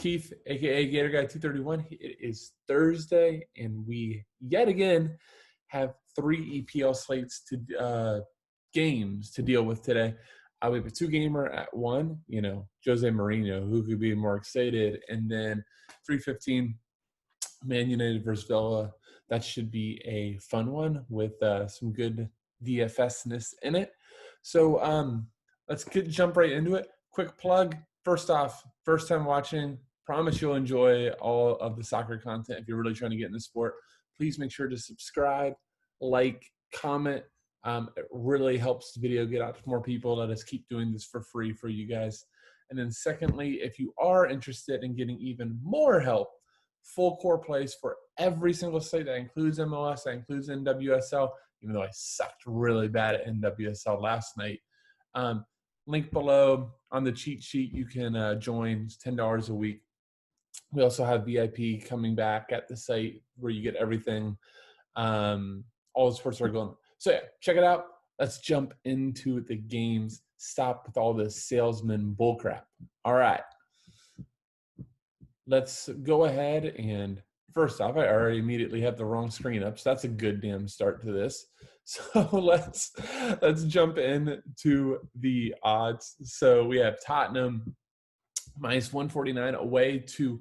Keith, a.k.a. Gator Guy 231. It is Thursday, and we, yet again, have 3 EPL slates to games to deal with today. We have a 2-gamer at 1, Jose Mourinho, who could be more excited, and then 3:15, Man United versus Villa. That should be a fun one with some good DFS-ness in it. So let's jump right into it. Quick plug. First off, first time watching, promise you'll enjoy all of the soccer content. If you're really trying to get in the sport, please make sure to subscribe, like, comment. It really helps the video get out to more people. Let us keep doing this for free for you guys. And then secondly, if you are interested in getting even more help, full core plays for every single slate. That includes MLS, that includes NWSL, even though I sucked really bad at NWSL last night. Link below on the cheat sheet. You can join. It's $10 a week. We also have VIP coming back at the site where you get everything. All the sports are going. So yeah, check it out. Let's jump into the games. Stop with all this salesman bullcrap. All right. Let's go ahead and first off, I already immediately have the wrong screen up, so that's a good damn start to this. So let's jump into the odds. So we have Tottenham minus 149 away to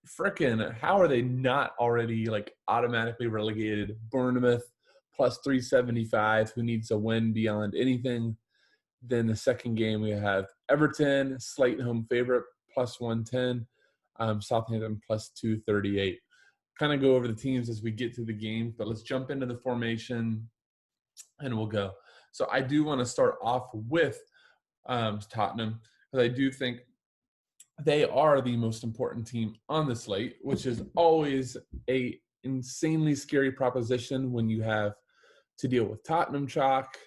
frickin', how are they not already like automatically relegated? Bournemouth plus 375, who needs a win beyond anything. Then the second game we have Everton, slight home favorite, plus 110. Southampton plus 238. Kind of go over the teams as we get to the game, but let's jump into the formation and we'll go. So I do want to start off with Tottenham, because I do think they are the most important team on the slate, which is always a insanely scary proposition when you have to deal with Tottenham chalk,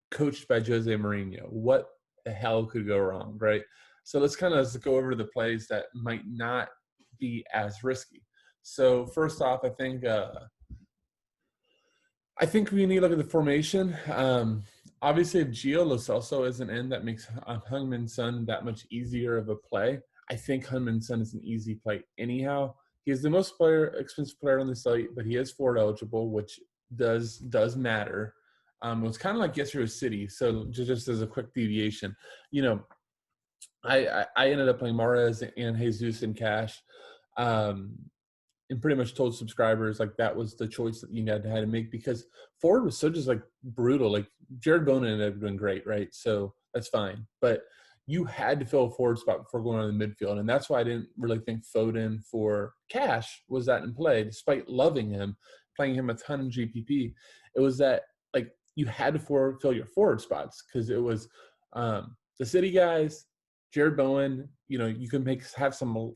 coached by Jose Mourinho. What the hell could go wrong, right? So let's kind of go over the plays that might not be as risky. So first off, I think we need to look at the formation. Obviously, if Gio Lo Celso isn't in, that makes Heung-min Son that much easier of a play. I think Heung-min Son is an easy play anyhow. He is the most expensive player on the site, but he is forward eligible, which does matter. It was kind of like yesterday's City. So just as a quick deviation, I ended up playing Mahrez and Jesus in cash, and pretty much told subscribers like that was the choice that you had to make, because forward was so just like brutal. Like Jared Bowen ended up doing great, right? So that's fine, but you had to fill a forward spot before going on the midfield, and that's why I didn't really think Foden for cash was that in play, despite loving him, playing him a ton in GPP. It was that like you had to fill your forward spots, because it was the City guys. Jared Bowen, you can have some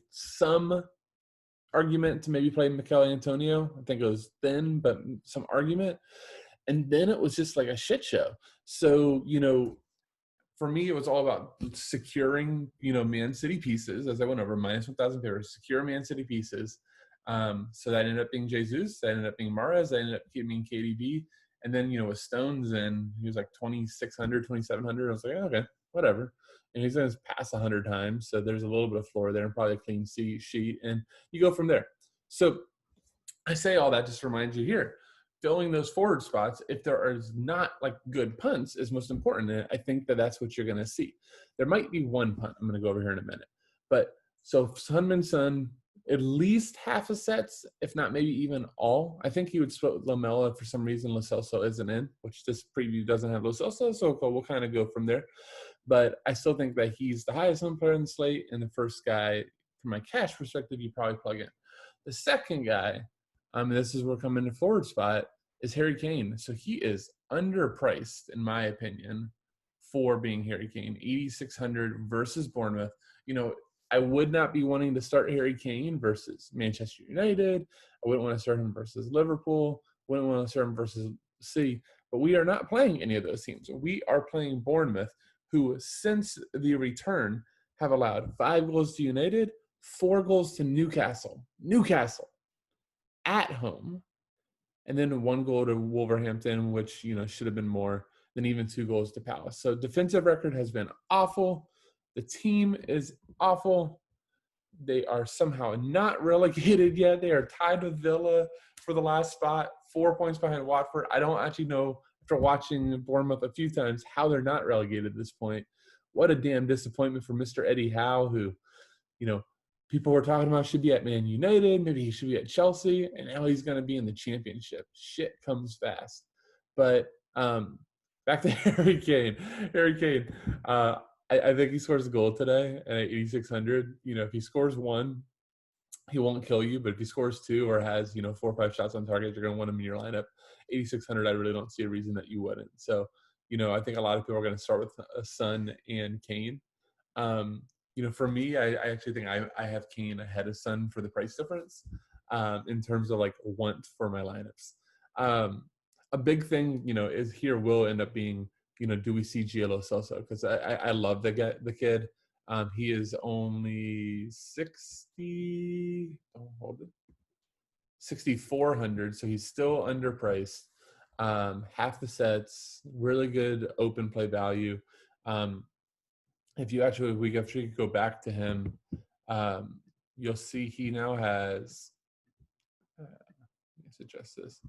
argument to maybe play Mikel Antonio. I think it was thin, but some argument. And then it was just like a shit show. So, for me, it was all about securing, Man City pieces, as I went over, minus 1,000 favors, secure Man City pieces. So that ended up being Jesus, that ended up being Mahrez, that ended up being KDB. And then, with Stones in, he was like 2,600, 2,700. I was like, okay, whatever. And he's going to pass 100 times, so there's a little bit of floor there and probably a clean sheet, and you go from there. So I say all that just to remind you here, filling those forward spots, if there is not like good punts, is most important, and I think that's what you're going to see. There might be one punt. I'm going to go over here in a minute. But so Heung-min Son, at least half of sets, if not maybe even all. I think he would split with Lamela. For some reason, Lo Celso isn't in, which this preview doesn't have Lo Celso, so we'll kind of go from there. But I still think that he's the highest owned player in the slate, and the first guy, from my cash perspective, you probably plug in. The second guy, this is where we're coming to forward spot, is Harry Kane. So he is underpriced, in my opinion, for being Harry Kane. 8,600 versus Bournemouth. I would not be wanting to start Harry Kane versus Manchester United. I wouldn't want to start him versus Liverpool. Wouldn't want to start him versus City. But we are not playing any of those teams. We are playing Bournemouth, who since the return have allowed 5 goals to United, 4 goals to Newcastle at home, and then 1 goal to Wolverhampton, which should have been more than even 2 goals to Palace. So defensive record has been awful. The team is awful. They are somehow not relegated yet. They are tied with Villa for the last spot, 4 points behind Watford. I don't actually know, after watching Bournemouth a few times, how they're not relegated at this point. What a damn disappointment for Mr. Eddie Howe, who, people were talking about should be at Man United, maybe he should be at Chelsea, and now he's going to be in the Championship. Shit comes fast. But back to Harry Kane. Harry Kane, I think he scores a goal today at 8,600. If he scores one, he won't kill you. But if he scores two or has, 4 or 5 shots on target, you're going to want him in your lineup. 8,600, I really don't see a reason that you wouldn't. So, I think a lot of people are going to start with Son and Kane. For me, I actually think I have Kane ahead of Son for the price difference in terms of want for my lineups. A big thing, is here will end up being, do we see Gio Lo Celso? Because I love the kid. He is only 6,400, so he's still underpriced. Half the sets, really good open play value. If you actually, we actually go back to him, you'll see he now has, let's adjust this.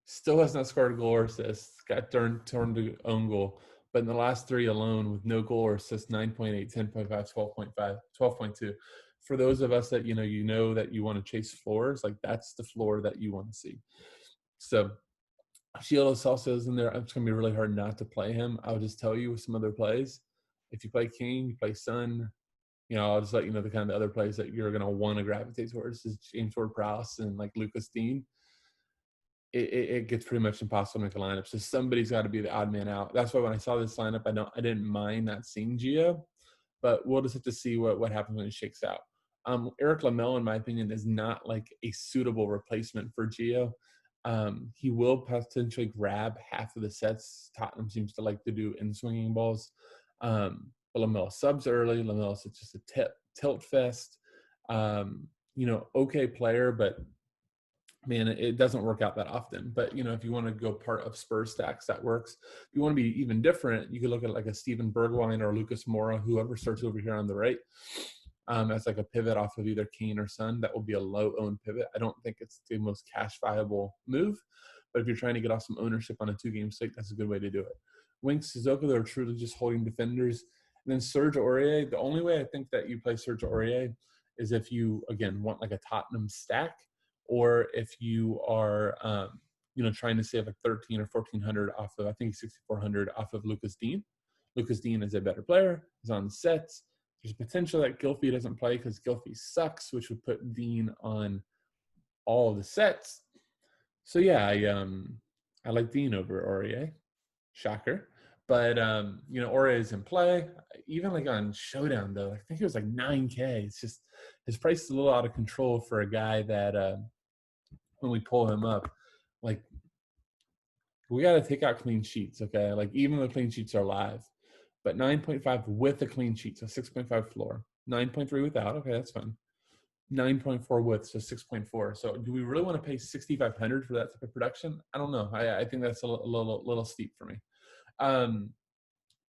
Still has not scored a goal or assist, got turned to own goal. But in the last 3 alone, with no goal or assist, 9.8, 10.5, 12.5, 12.2. For those of us that, that you want to chase floors, that's the floor that you want to see. So Gio Lo Celso is in there. It's going to be really hard not to play him. I'll just tell you with some other plays. If you play King, you play Son, I'll just let you know the kind of other plays that you're going to want to gravitate towards is James Ward-Prowse and Lucas Dean. It gets pretty much impossible to make a lineup. So somebody's got to be the odd man out. That's why when I saw this lineup, I didn't mind not seeing Gio, but we'll just have to see what happens when it shakes out. Eric Lamel, in my opinion, is not a suitable replacement for Gio. He will potentially grab half of the sets Tottenham seems to like to do in swinging balls. But Lamel subs early. Lamel's just a tilt fest. Okay player, but man, it doesn't work out that often. But, if you want to go part of Spurs stacks, that works. If you want to be even different, you could look at a Steven Bergwijn or Lucas Moura, whoever starts over here on the right, as a pivot off of either Kane or Son. That will be a low-owned pivot. I don't think it's the most cash-viable move. But if you're trying to get off some ownership on a 2-game slate, that's a good way to do it. Winks, Sissoko, they're truly just holding defenders. And then Serge Aurier, the only way I think that you play Serge Aurier is if you, again, want a Tottenham stack, or if you are, trying to save 13 or 1,400 off of, I think 6,400 off of Lucas Dean. Lucas Dean is a better player. He's on the sets. There's potential that Gylfi doesn't play because Gylfi sucks, which would put Dean on all of the sets. So yeah, I like Dean over Aurier. Shocker. But, Aurier is in play. Even on Showdown, though, I think it was 9K. It's just his price is a little out of control for a guy that when we pull him up, we got to take out clean sheets, okay? Even the clean sheets are live. But 9.5 with a clean sheet, so 6.5 floor. 9.3 without, okay, that's fine. 9.4 with, so 6.4. So do we really want to pay 6,500 for that type of production? I don't know. I think that's a little steep for me.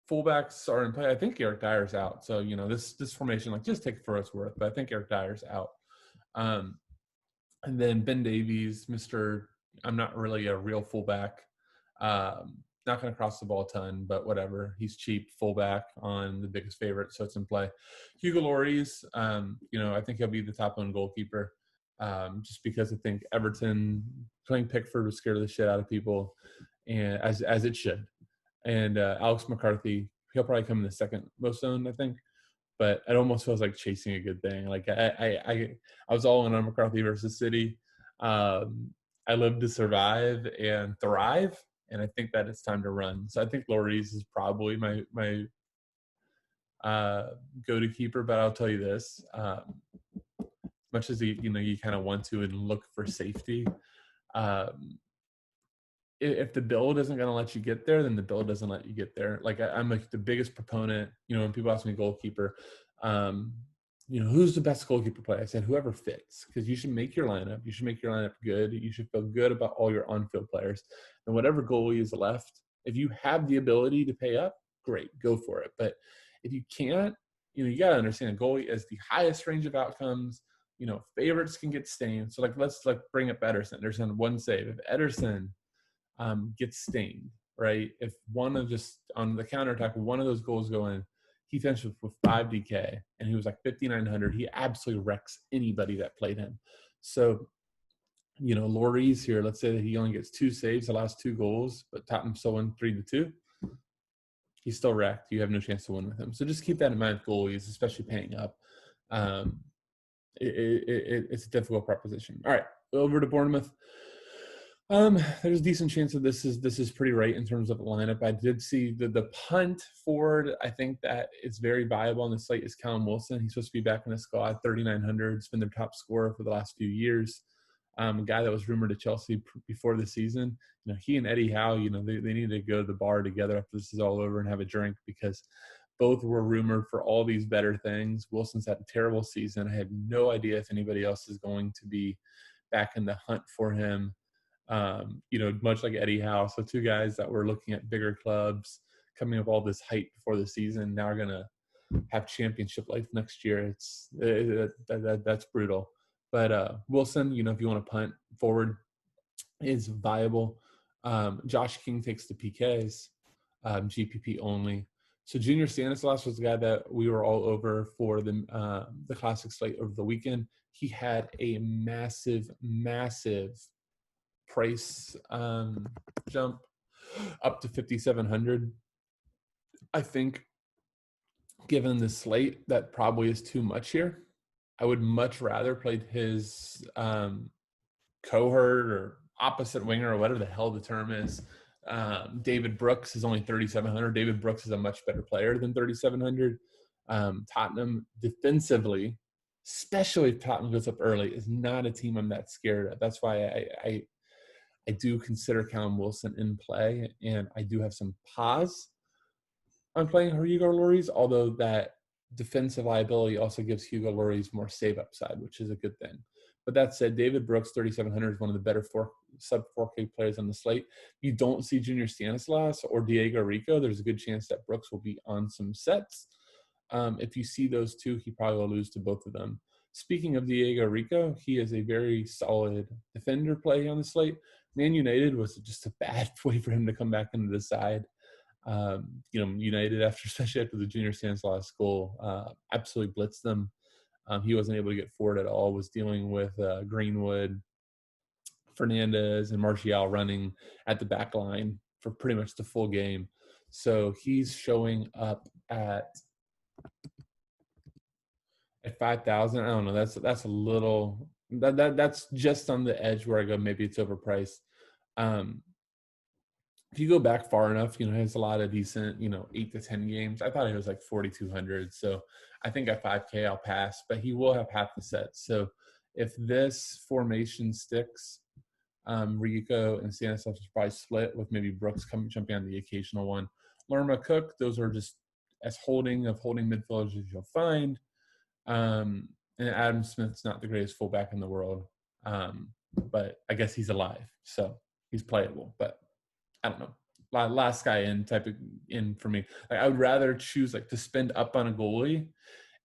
Fullbacks are in play. I think Eric Dyer's out. So, this formation, just take it for what it's worth. But I think Eric Dyer's out. And then Ben Davies, I'm not really a real fullback. Not going to cross the ball a ton, but whatever. He's cheap fullback on the biggest favorite, so it's in play. Hugo Lloris, I think he'll be the top-owned goalkeeper just because I think Everton playing Pickford would scare the shit out of people, and as it should. And Alex McCarthy, he'll probably come in the second most owned, I think. But it almost feels like chasing a good thing. I was all in on McCarthy versus City. I live to survive and thrive, and I think that it's time to run. So I think Lloris is probably my go-to keeper. But I'll tell you this: as much as you kind of want to and look for safety, if the build isn't going to let you get there, then the build doesn't let you get there. I'm the biggest proponent, when people ask me goalkeeper, who's the best goalkeeper play? I said, whoever fits, because you should make your lineup. You should make your lineup good. You should feel good about all your on-field players. And whatever goalie is left, if you have the ability to pay up, great, go for it. But if you can't, you got to understand a goalie is the highest range of outcomes. Favorites can get stained. So let's bring up Ederson. Ederson one save. If Ederson gets stained, right? If just on the counterattack, one of those goals go in, he finished with 5 DK and he was like 5,900. He absolutely wrecks anybody that played him. So, Lloris here, let's say that he only gets 2 saves, the last 2 goals, but Tottenham still win 3-2. He's still wrecked. You have no chance to win with him. So just keep that in mind with goalies, especially paying up. It's a difficult proposition. All right, over to Bournemouth. There's a decent chance that this is pretty right in terms of the lineup. I did see the punt forward. I think that it's very viable on the slate is Callum Wilson. He's supposed to be back in the squad, 3,900. He's been their top scorer for the last few years. A guy that was rumored to Chelsea before the season. He and Eddie Howe, they need to go to the bar together after this is all over and have a drink, because both were rumored for all these better things. Wilson's had a terrible season. I have no idea if anybody else is going to be back in the hunt for him. Much like Eddie Howe. So 2 guys that were looking at bigger clubs, coming up all this hype before the season, now are going to have championship life next year. That's brutal. But Wilson, if you want to punt forward, is viable. Josh King takes the PKs, GPP only. So Junior Stanislas was the guy that we were all over for the classic slate over the weekend. He had a massive price jump up to 5,700. I think given the slate, that probably is too much here. I would much rather play his cohort or opposite winger or whatever the hell the term is. David Brooks is only 3,700. David Brooks is a much better player than 3,700. Tottenham defensively, especially if Tottenham goes up early, is not a team I'm that scared of. That's why I do consider Callum Wilson in play, and I do have some pause on playing Hugo Lloris, although that defensive liability also gives Hugo Lloris more save upside, which is a good thing. But that said, David Brooks, 3,700, is one of the better sub 4K players on the slate. You don't see Junior Stanislas or Diego Rico, there's a good chance that Brooks will be on some sets. If you see those 2, he probably will lose to both of them. Speaking of Diego Rico, he is a very solid defender play on the slate. Man United was just a bad way for him to come back into the side. United, especially after the Junior Stanislas goal, absolutely blitzed them. He wasn't able to get forward at all, was dealing with Greenwood, Fernandez, and Martial running at the back line for pretty much the full game. So he's showing up at 5,000. I don't know. That's a little that's just on the edge where I go, maybe it's overpriced. If you go back far enough, he has a lot of decent, 8 to 10 games. I thought he was like 4,200. So I think at 5K I'll pass, but he will have half the set. So if this formation sticks, Rico and Stanislas is probably split with maybe Brooks jumping on the occasional one. Lerma, Cook, those are just as holding midfielders as you'll find. And Adam Smith's not the greatest fullback in the world, but I guess he's alive, so he's playable. But I don't know. Last guy in type of in for me. I would rather choose to spend up on a goalie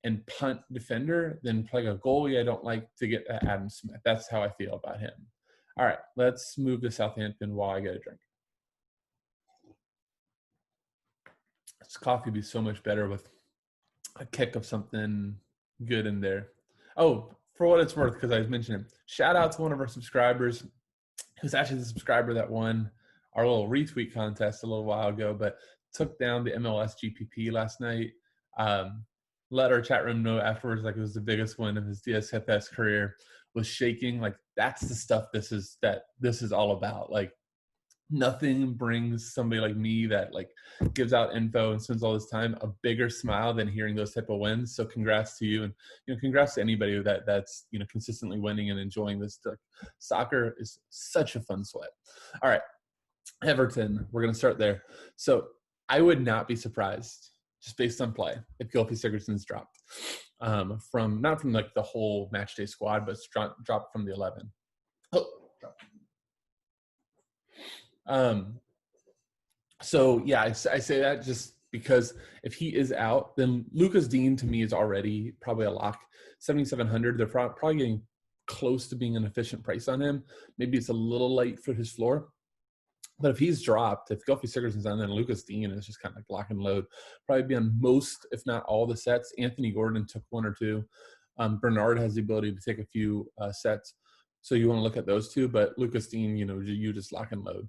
and punt defender than play a goalie I don't like to get Adam Smith. That's how I feel about him. All right, let's move to Southampton while I get a drink. This coffee would be so much better with a kick of something good in there. Oh, for what it's worth, because I was mentioning, shout out to one of our subscribers who's actually the subscriber that won our little retweet contest a little while ago, but took down the MLS GPP last night. Let our chat room know afterwards it was the biggest win of his DSFS career. Was shaking. That's the stuff this is all about. Nothing brings somebody like me that gives out info and spends all this time a bigger smile than hearing those type of wins. So congrats to you, and congrats to anybody that's consistently winning and enjoying this. Soccer is such a fun sweat. All right, Everton, we're gonna start there. So I would not be surprised, just based on play, if Gylfi Sigurdsson's dropped from not from the whole match day squad, but dropped from the 11. So yeah, I say that just because if he is out, then Lucas Dean to me is already probably a lock. 7,700. They're probably getting close to being an efficient price on him. Maybe it's a little light for his floor. But if he's dropped, if Gylfi Sigurdsson's on, then Lucas Dean is just kind of like lock and load. Probably be on most, if not all, the sets. Anthony Gordon took one or two. Bernard has the ability to take a few sets. So you want to look at those two. But Lucas Dean, you just lock and load.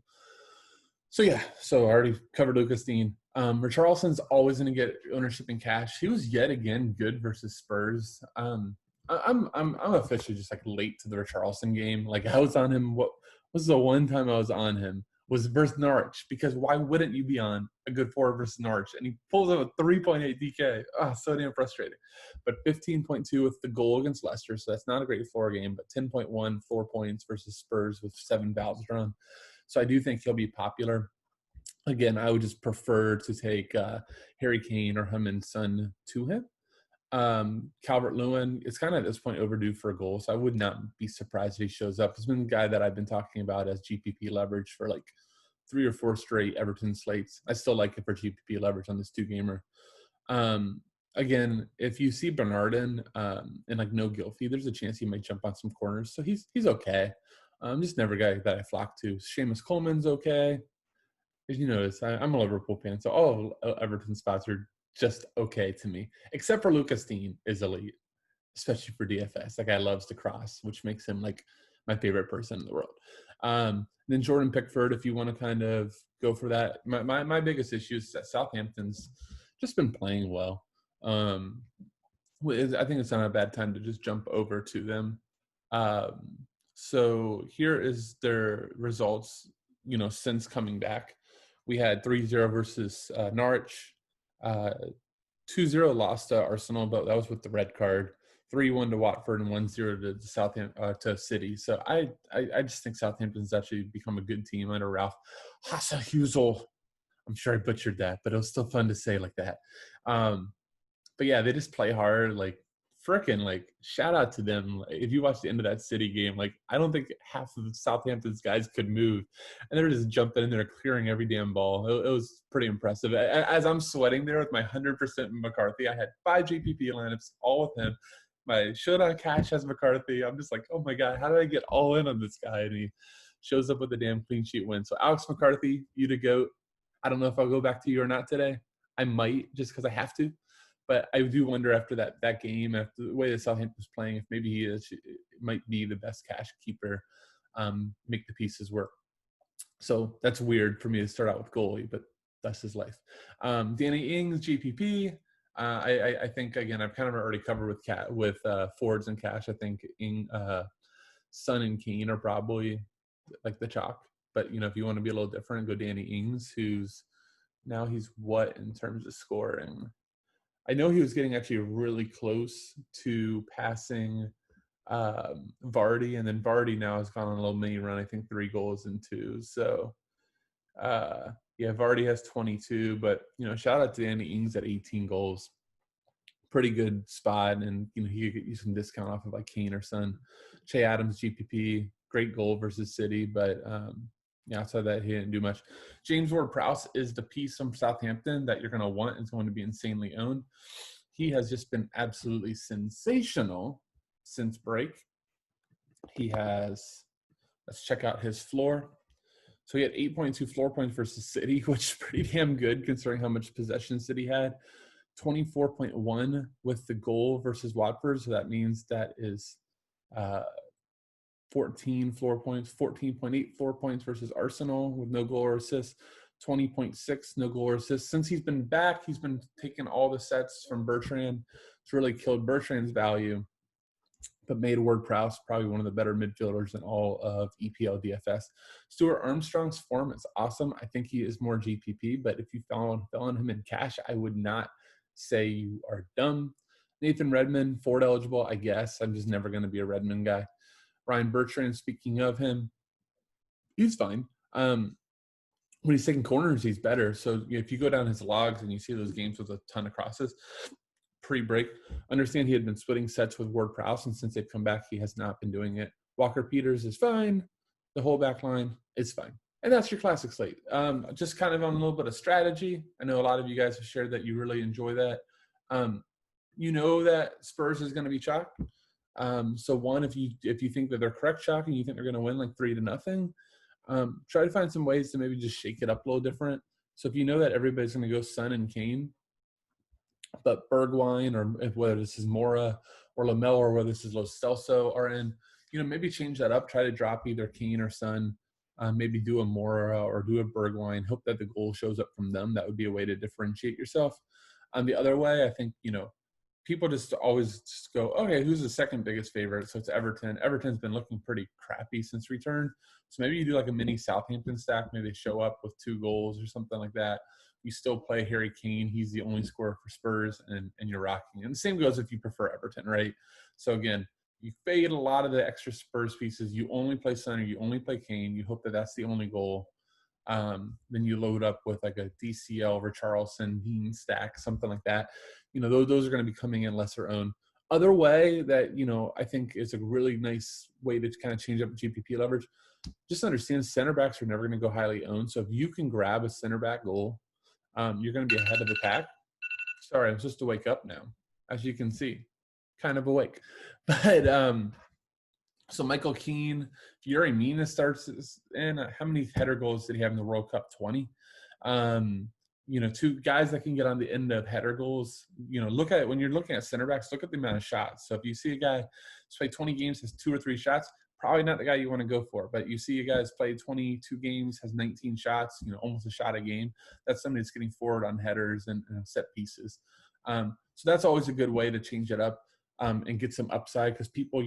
So yeah, so I already covered Lucas Dean. Richarlison's always going to get ownership in cash. He was yet again good versus Spurs. I'm officially just like late to the Richarlison game. Like I was on him. What was the one time I was on him? Was versus Norwich, because why wouldn't you be on a good forward versus Norwich? And he pulls up a 3.8 DK. Oh, so damn frustrating. But 15.2 with the goal against Leicester, so that's not a great floor game, but 10.1, 4 points versus Spurs with 7 fouls drawn. So I do think he'll be popular. Again, I would just prefer to take Harry Kane or Heung-min Son to him. Calvert-Lewin, it's kind of at this point overdue for a goal, so I would not be surprised if he shows up. He's been a guy that I've been talking about as GPP leverage for like 3 or 4 straight Everton slates. I still like it for GPP leverage on this 2-gamer. Again, if you see Bernardin and like no Gylfi, there's a chance he might jump on some corners, so he's okay. Just never a guy that I flock to. Seamus Coleman's okay. As you notice, I'm a Liverpool fan, so all Everton spots are just okay to me, except for Lucas Dean is elite, especially for DFS. That guy loves to cross, which makes him like my favorite person in the world. Then Jordan Pickford, if you want to kind of go for that. My biggest issue is that Southampton's just been playing well. I think it's not a bad time to just jump over to them. So here is their results, since coming back. We had 3-0 versus Norwich, 2-0 lost to Arsenal, but that was with the red card. 3-1 to Watford and 1-0 to Southampton to City. So I just think Southampton's actually become a good team under Ralph Hasenhuttl. I'm sure I butchered that, but it was still fun to say like that. But yeah, they just play hard. Like frickin', like shout out to them. If you watch the end of that City game, like I don't think half of Southampton's guys could move, and they're just jumping in there, clearing every damn ball. It was pretty impressive. As I'm sweating there with my 100% McCarthy, I had 5 JPP lineups, all with him. My showdown cash has McCarthy. I'm just like, oh my god, how did I get all in on this guy? And he shows up with a damn clean sheet win. So Alex McCarthy, you to GOAT. I don't know if I'll go back to you or not today. I might, just because I have to. But I do wonder after that game, after the way that Southampton's playing, if maybe he might be the best cash keeper, make the pieces work. So that's weird for me to start out with goalie, but that's his life. Danny Ings, GPP. I think, again, I've kind of already covered with forwards and cash. I think Son and Kane are probably like the chalk. But, if you want to be a little different, go Danny Ings, he's what in terms of scoring? I know he was getting actually really close to passing Vardy, and then Vardy now has gone on a little mini run, I think 3 goals and 2. So, Vardy has 22, but, shout out to Danny Ings at 18 goals. Pretty good spot, and, he could get you some discount off of like Kane or Son. Che Adams, GPP, great goal versus City, but outside that, he didn't do much. James Ward-Prowse is the piece from Southampton that you're going to want. It's going to be insanely owned. He has just been absolutely sensational since break. Let's check out his floor. So he had 8.2 floor points versus City, which is pretty damn good considering how much possession City had. 24.1 with the goal versus Watford. So that means that is 14 floor points, 14.8 floor points versus Arsenal with no goal or assist, 20.6 no goal or assist. Since he's been back, he's been taking all the sets from Bertrand. It's really killed Bertrand's value, but made Ward-Prowse probably one of the better midfielders in all of EPL DFS. Stuart Armstrong's form is awesome. I think he is more GPP, but if you fell on him in cash, I would not say you are dumb. Nathan Redmond, forward eligible, I guess. I'm just never going to be a Redmond guy. Ryan Bertrand, speaking of him, he's fine. When he's taking corners, he's better. So if you go down his logs and you see those games with a ton of crosses, pre-break, understand he had been splitting sets with Ward-Prowse, and since they've come back, he has not been doing it. Walker Peters is fine. The whole back line is fine. And that's your classic slate. Just kind of on a little bit of strategy. I know a lot of you guys have shared that you really enjoy that. You know that Spurs is going to be chalk. So one, if you think that they're correct chalk and you think they're going to win like 3-0, try to find some ways to maybe just shake it up a little different. So if you know that everybody's going to go Son and Kane, but Bergwijn, or whether this is Mora or Lamella, or whether this is Lo Celso are in, maybe change that up. Try to drop either Kane or Son. Maybe do a Mora or do a Bergwijn. Hope that the goal shows up from them. That would be a way to differentiate yourself. The other way, I think, people just always just go, okay, who's the second biggest favorite? So it's Everton. Everton's been looking pretty crappy since return. So maybe you do like a mini Southampton stack. Maybe they show up with 2 goals or something like that. You still play Harry Kane. He's the only scorer for Spurs, and you're rocking. And the same goes if you prefer Everton, right? So again, you fade a lot of the extra Spurs pieces. You only play Son or you only play Kane. You hope that that's the only goal. Then you load up with like a DCL, Richarlison, Dean stack, something like that. Those are going to be coming in lesser owned. Other way that, I think is a really nice way to kind of change up GPP leverage. Just understand center backs are never going to go highly owned. So if you can grab a center back goal, you're going to be ahead of the pack. Sorry, I'm supposed to wake up now, as you can see, kind of awake. But so Michael Keane, Yuri Mina starts in. How many header goals did he have in the World Cup? 20. 2 guys that can get on the end of header goals. Look at, when you're looking at center backs, look at the amount of shots. So if you see a guy who's played 20 games, has 2 or 3 shots, probably not the guy you want to go for. But you see a guy who's played 22 games, has 19 shots, almost a shot a game. That's somebody that's getting forward on headers and set pieces. So that's always a good way to change it up and get some upside, because people,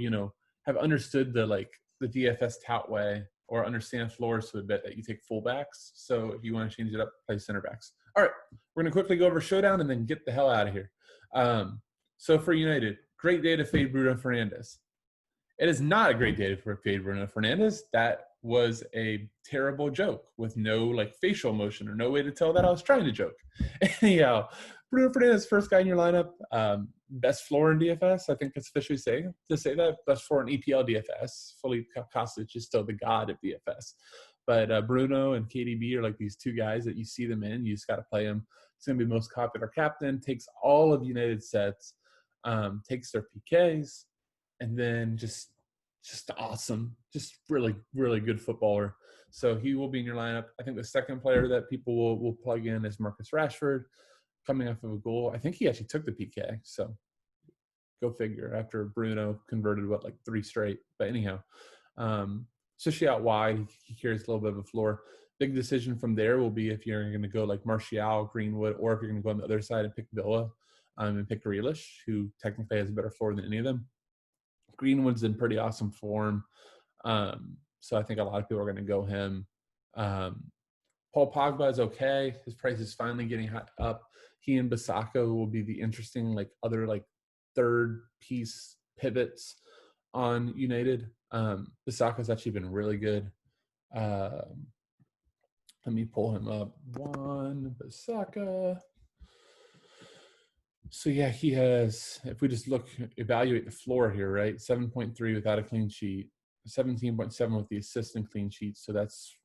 have understood the DFS tout way, or understand floors to a bit, that you take fullbacks. So if you want to change it up, play center backs. All right, we're going to quickly go over showdown and then get the hell out of here. So for United, great day to fade Bruno Fernandes. It is not a great day for fade Bruno Fernandes. That was a terrible joke with no facial motion, or no way to tell that I was trying to joke. Anyhow, Bruno Fernandes, first guy in your lineup. Best floor in DFS. I think it's officially safe to say that. Best floor in EPL DFS. Fully Kostic is still the god of DFS. But Bruno and KDB are like these 2 guys that you see them in. You just got to play them. It's going to be most popular captain. Takes all of United sets. Takes their PKs. And then just awesome. Just really, really good footballer. So he will be in your lineup. I think the second player that people will plug in is Marcus Rashford, coming off of a goal. I think he actually took the PK. So go figure, after Bruno converted 3 straight. But anyhow, especially out wide, he carries a little bit of a floor. Big decision from there will be if you're going to go like Martial, Greenwood, or if you're going to go on the other side and pick Villa and pick Grealish, who technically has a better floor than any of them. Greenwood's in pretty awesome form. So I think a lot of people are going to go him. Paul Pogba is okay. His price is finally getting up. He and Bissaka will be the interesting other third piece pivots on United. Bissaka's actually been really good. Let me pull him up. Bissaka. So yeah, he has, if we just evaluate the floor here, right? 7.3 without a clean sheet, 17.7 with the assist and clean sheet. So that's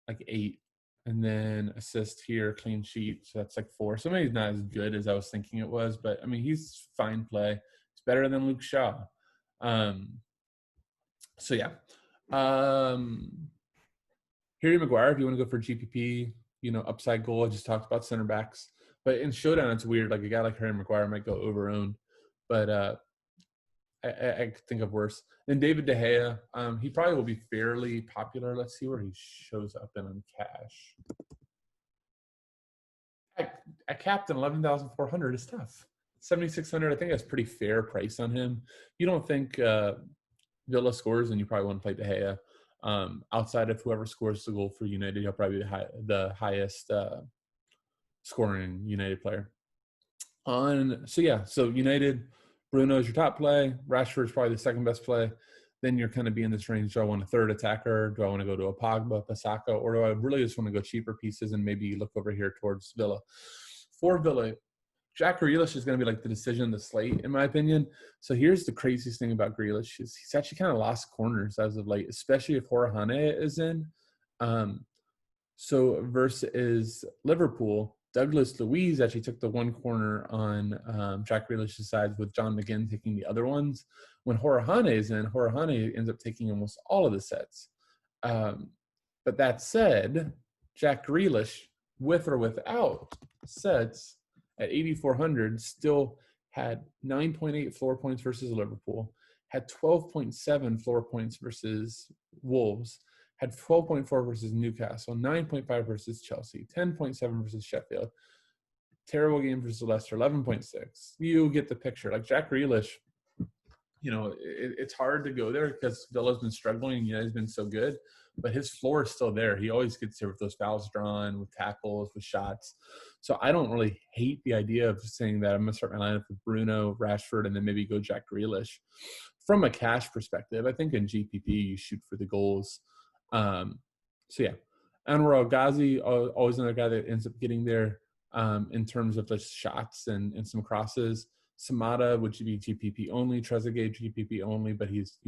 8. And then assist here, clean sheet. So that's 4. So maybe he's not as good as I was thinking it was, but I mean, he's fine play. It's better than Luke Shaw. So yeah. Harry Maguire, if you want to go for GPP, upside goal. I just talked about center backs. But in showdown, it's weird. A guy like Harry Maguire might go over owned. But I could think of worse. Then David De Gea, he probably will be fairly popular. Let's see where he shows up in on cash. At captain, 11,400 is tough. 7,600, I think that's pretty fair price on him. You don't think Villa scores, and you probably want to play De Gea. Outside of whoever scores the goal for United, he'll probably be the highest scoring United player. So United, Bruno is your top play. Rashford is probably the second best play. Then you're kind of be in this range. Do I want a third attacker? Do I want to go to a Pogba, Bissaka, or do I really just want to go cheaper pieces and maybe look over here towards Villa? For Villa, Jack Grealish is going to be the decision of the slate, in my opinion. So here's the craziest thing about Grealish is he's actually kind of lost corners as of late, especially if Jorahane is in. So versus Liverpool, Douglas Luiz actually took the one corner on Jack Grealish's side, with John McGinn taking the other ones. When Horahane is in, Horahane ends up taking almost all of the sets. But that said, Jack Grealish, with or without sets at 8,400, still had 9.8 floor points versus Liverpool, had 12.7 floor points versus Wolves, had 12.4 versus Newcastle, 9.5 versus Chelsea, 10.7 versus Sheffield. Terrible game versus Leicester, 11.6. You get the picture. Like Jack Grealish, it's hard to go there because Villa's been struggling. He's been so good, but his floor is still there. He always gets there with those fouls drawn, with tackles, with shots. So I don't really hate the idea of saying that I'm going to start my lineup with Bruno, Rashford, and then maybe go Jack Grealish. From a cash perspective, I think in GPP you shoot for the goals. Anwar El-Ghazi, always another guy that ends up getting there in terms of just shots and some crosses. Samata would be GPP only. Trezeguet GPP only, but he's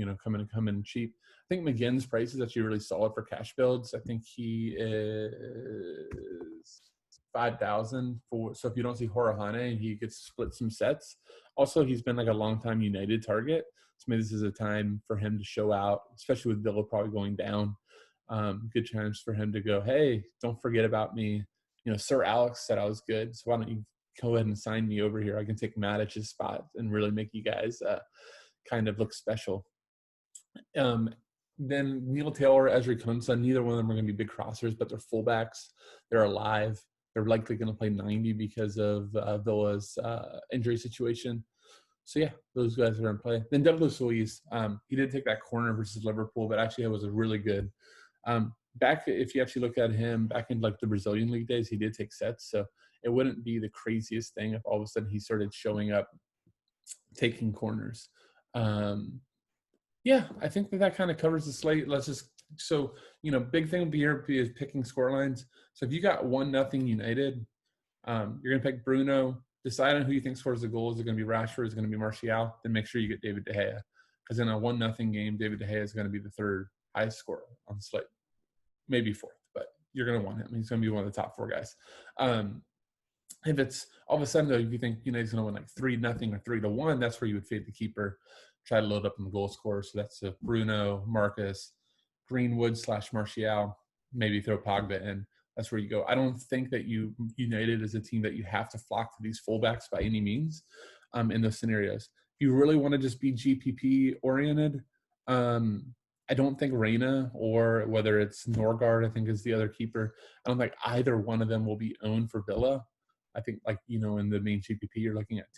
coming cheap. I think McGinn's price is actually really solid for cash builds. I think he is 5,000 for. So if you don't see Horahane, he gets split some sets. Also, he's been like a long time United target, so maybe this is a time for him to show out, especially with Villa probably going down. Good chance for him to go, hey, don't forget about me. Sir Alex said I was good, so why don't you go ahead and sign me over here? I can take Matic's spot and really make you guys kind of look special. Then Neil Taylor, Ezri Konsa, neither one of them are going to be big crossers, but they're fullbacks. They're alive. They're likely going to play 90 because of Villa's injury situation. So, yeah, those guys are in play. Then Douglas Luiz, he did take that corner versus Liverpool, but actually it was a really good if you actually look at him back in like the Brazilian league days, he did take sets. So it wouldn't be the craziest thing if all of a sudden he started showing up taking corners. I think that kind of covers the slate. Big thing here is picking scorelines. So if you got 1-0 United, you're going to pick Bruno. Decide on who you think scores the goal. Is it going to be Rashford? Is it going to be Martial? Then make sure you get David De Gea. Because in a 1-0 game, David De Gea is going to be the third highest scorer on the slate. Maybe fourth, but you're going to want him. He's going to be one of the top four guys. If it's all of a sudden, though, if you think United's going to win like 3-0 or 3-1, that's where you would fade the keeper, try to load up on the goal scorer. So that's Bruno, Marcus, Greenwood / Martial, maybe throw Pogba in. That's where you go. I don't think that United is a team that you have to flock to these fullbacks by any means in those scenarios. If you really want to just be GPP oriented, I don't think Reina or whether it's Norgard, I think is the other keeper. I don't think either one of them will be owned for Villa. I think in the main GPP, you're looking at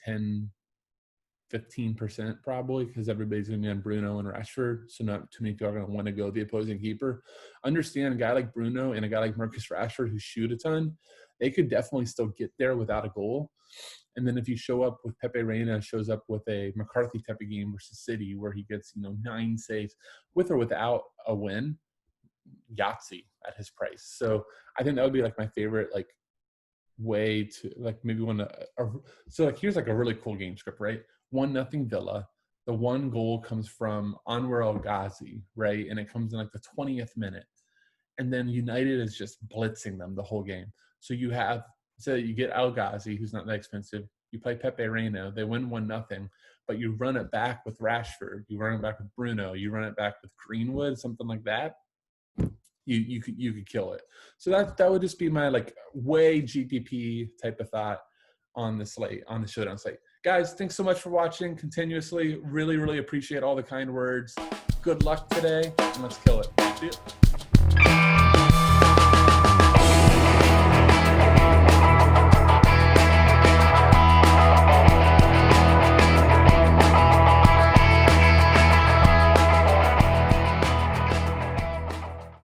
10-15% probably because everybody's going to be on Bruno and Rashford. So not too many people are going to want to go the opposing keeper. Understand a guy like Bruno and a guy like Marcus Rashford who shoot a ton, they could definitely still get there without a goal. And then if you show up with Pepe Reina, shows up with a McCarthy type of game versus City where he gets 9 saves with or without a win, Yahtzee at his price. So I think that would be like my favorite way to maybe here's like a really cool game script, right? 1-0 Villa. The one goal comes from Anwar El-Ghazi, right? And it comes in the 20th minute. And then United is just blitzing them the whole game. So you get El-Ghazi, who's not that expensive. You play Pepe Reina. They win 1-0, but you run it back with Rashford. You run it back with Bruno. You run it back with Greenwood, something like that. You could kill it. So that would just be my way GPP type of thought on the slate, on the showdown slate. Guys, thanks so much for watching continuously. Really, really appreciate all the kind words. Good luck today, and let's kill it. See you.